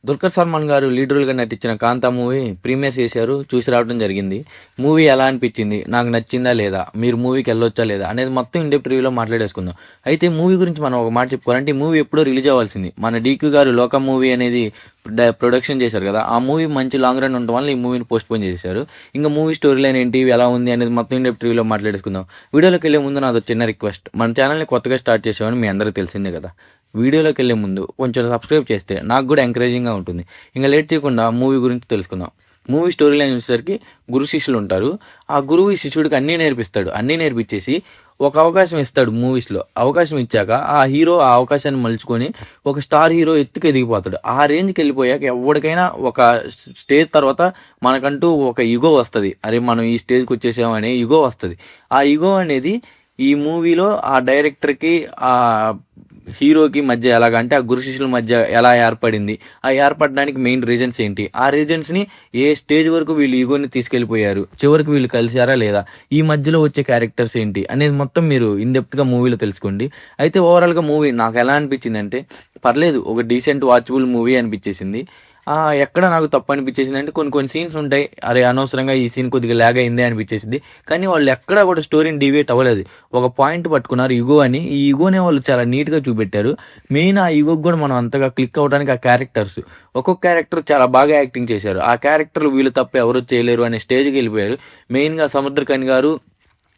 'దుల్కర్ సల్మాన్' గారు లీడ్ రోల్‌గా నటించిన 'కాంతా' movie premier చేశారు. చూసి రావడం జరిగింది. మూవీ ఎలా అనిపించింది? నాకు నచ్చిందా లేదా? మీరు మూవీకెళ్ళొచ్చా లేదా? అనేది మొత్తం ఇన్ డెప్త్ రివ్యూలో మాట్లాడేసుకుందాం. అయితే మూవీ గురించి మనం ఒక మాట చెప్పుకోవాలంటే ఈ మూవీ ఎప్పుడో రిలీజ్ అవ్వాల్సింది. మన 'డీక్యూ' గారు 'లోకం' మూవీ అనేది ప్రొడక్షన్ చేశారు కదా! ఆ మూవీ మంచి లాంగ్ రన్ ఉండటం వల్ల ఈ మూవీని పోస్ట్‌పోన్ చేసేశారు. ఇంక మూవీ స్టోరీ లైన్ ఏంటి? ఎలా ఉంది? అనేది మొత్తం ఇన్ డెప్త్ రివ్యూలో మాట్లాడేసుకుందాం. వీడియోలోకెళ్ళే ముందు నాదో చిన్న రిక్వెస్ట్. మన ఛానెల్‌ని కొత్తగా స్టార్ట్ చేసామని మీ అందరికీ తెలిసిందే కదా! వీడియోలోకెళ్ళే ముందు కొంచెం సబ్స్క్రైబ్ చేస్తే నాకు కూడా ఎంకరేజింగ్‌గా ఉంటుంది. ఇంక లేట్ చేయకుండా మూవీ గురించి తెలుసుకుందాం. మూవీ స్టోరీ లైన్ వచ్చేసరికి గురు శిష్యులు ఉంటారు. ఆ గురువు ఈ శిష్యుడికి అన్నీ నేర్పిస్తాడు. అన్నీ నేర్పించేసి ఒక అవకాశం ఇస్తాడు మూవీస్‌లో. అవకాశం ఇచ్చాక ఆ హీరో ఆ అవకాశాన్ని మలుచుకొని ఒక స్టార్ హీరో ఎత్తుకు ఎదిగిపోతాడు. ఆ రేంజ్‌కెళ్ళిపోయాక ఎవ్వడికైనా ఒక స్టేజ్ తర్వాత మనకంటూ ఒక ఇగో వస్తది. అరే! మనం ఈ స్టేజ్‌కొచ్చేసాం అనే ఇగో వస్తది. ఆ ఇగో అనేది ఈ మూవీలో ఆ డైరెక్టర్‌కి హీరోకి మధ్య ఎలాగంటే ఆ గురు శిష్యుల మధ్య ఎలా ఏర్పడింది? ఆ ఏర్పడడానికి మెయిన్ రీజన్స్ ఏంటి? ఆ రీజన్స్‌ని ఏ స్టేజ్ వరకు వీళ్ళు ఈగోని తీసుకెళ్ళిపోయారు? చివరికి వీళ్ళు కలిసారా లేదా? ఈ మధ్యలో వచ్చే క్యారెక్టర్స్ ఏంటి? అనేది మొత్తం మీరు ఇన్ డెప్త్‌గా మూవీలో తెలుసుకోండి. అయితే ఓవరాల్‌గా మూవీ నాకెలా అనిపించిందంటే పర్లేదు ఒక డీసెంట్ వాచబుల్ మూవీ అనిపించేసింది. ఎక్కడ నాకు తప్పు అనిపించేసిందంటే కొన్ని కొన్ని సీన్స్ ఉంటాయి. అరే! అనవసరంగా ఈ సీన్ కొద్దిగా లాగ్ అయిందే అనిపించేసిద్ది. కానీ వాళ్ళు ఎక్కడా కూడా స్టోరీని డీవియేట్ అవ్వలేదు. ఒక పాయింట్ పట్టుకున్నారు ఇగో అని. ఈ ఇగోనే వాళ్ళు చాలా నీట్‌గా చూపెట్టారు. మెయిన్ ఆ ఇగోకి కూడా మనం అంతగా క్లిక్ అవ్వడానికి ఆ క్యారెక్టర్స్. ఒక్కొక్క క్యారెక్టర్ చాలా బాగా యాక్టింగ్ చేశారు. ఆ క్యారెక్టర్‌లు వీళ్ళు తప్ప ఎవరు చేయలేరు అనే స్టేజ్‌కెళ్ళిపోయారు. మెయిన్‌గా సముద్రఖని గారు,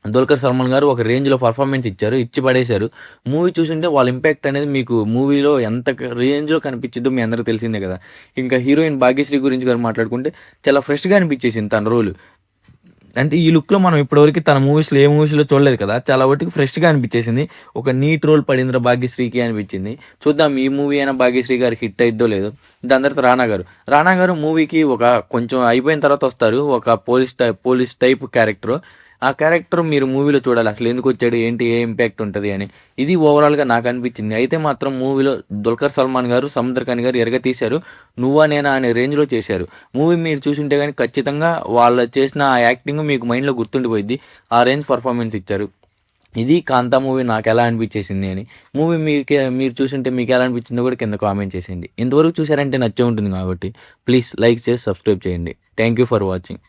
'దుల్కర్ సల్మాన్' గారు ఒక రేంజ్‌లో పర్ఫార్మెన్స్ ఇచ్చారు. ఇచ్చి పడేశారు. మూవీ చూసుంటే వాళ్ళ ఇంపాక్ట్ అనేది మీకు మూవీలో ఎంత రేంజ్‌లో కనిపించిద్దో మీ అందరికి తెలిసిందే కదా! ఇంకా హీరోయిన్ 'భాగ్యశ్రీ' గురించి గాని మాట్లాడుకుంటే చాలా ఫ్రెష్‌గా అనిపించేసింది తన రోల్. అంటే ఈ లుక్‌లో మనం ఇప్పటివరకు తన మూవీస్‌లో ఏ మూవీస్‌లో చూడలేదు కదా! చాలా వటికి ఫ్రెష్‌గా అనిపించేసింది. ఒక నీట్ రోల్ పడిందిరా భాగ్యశ్రీకి అనిపించింది. చూద్దాం ఈ మూవీ అయినా భాగ్యశ్రీ గారికి హిట్ అయిద్దో లేదో. దాని తర్వాత రానా గారు. రానా గారు మూవీకి ఒక కొంచెం అయిపోయిన తర్వాత వస్తారు. ఒక పోలీస్ టైప్ క్యారెక్టరు. ఆ క్యారెక్టర్ మీరు మూవీలో చూడాలి. అసలు ఎందుకొచ్చాడు? ఏంటి? ఏ ఇంపాక్ట్ ఉంటది అని. ఇది ఓవరాల్‌గా నాకనిపించింది. అయితే మాత్రం మూవీలో 'దుల్కర్ సల్మాన్' గారు, 'సముద్రఖని' గారు ఇరగతీశారు. 'నువ్వా నేనా' అనే రేంజ్‌లో చేశారు. మూవీ మీరు చూసుంటే గాని ఖచ్చితంగా వాళ్ళు చేసిన ఆ యాక్టింగ్ మీకు మైండ్‌లో గుర్తుండిపోయిద్ది. ఆ రేంజ్ పర్ఫార్మెన్స్ ఇచ్చారు. ఇది 'కాంతా' మూవీ నాకెలా అనిపించేసింది అని. మూవీ మీరు చూసుంటే మీకెలా అనిపించిందో కూడా కింద కామెంట్ చేసేయండి. ఇంతవరకు చూసారంటే నచ్చే ఉంటుంది కాబట్టి ప్లీజ్ లైక్ చేసి సబ్స్క్రైబ్ చేయండి. Thank you for watching.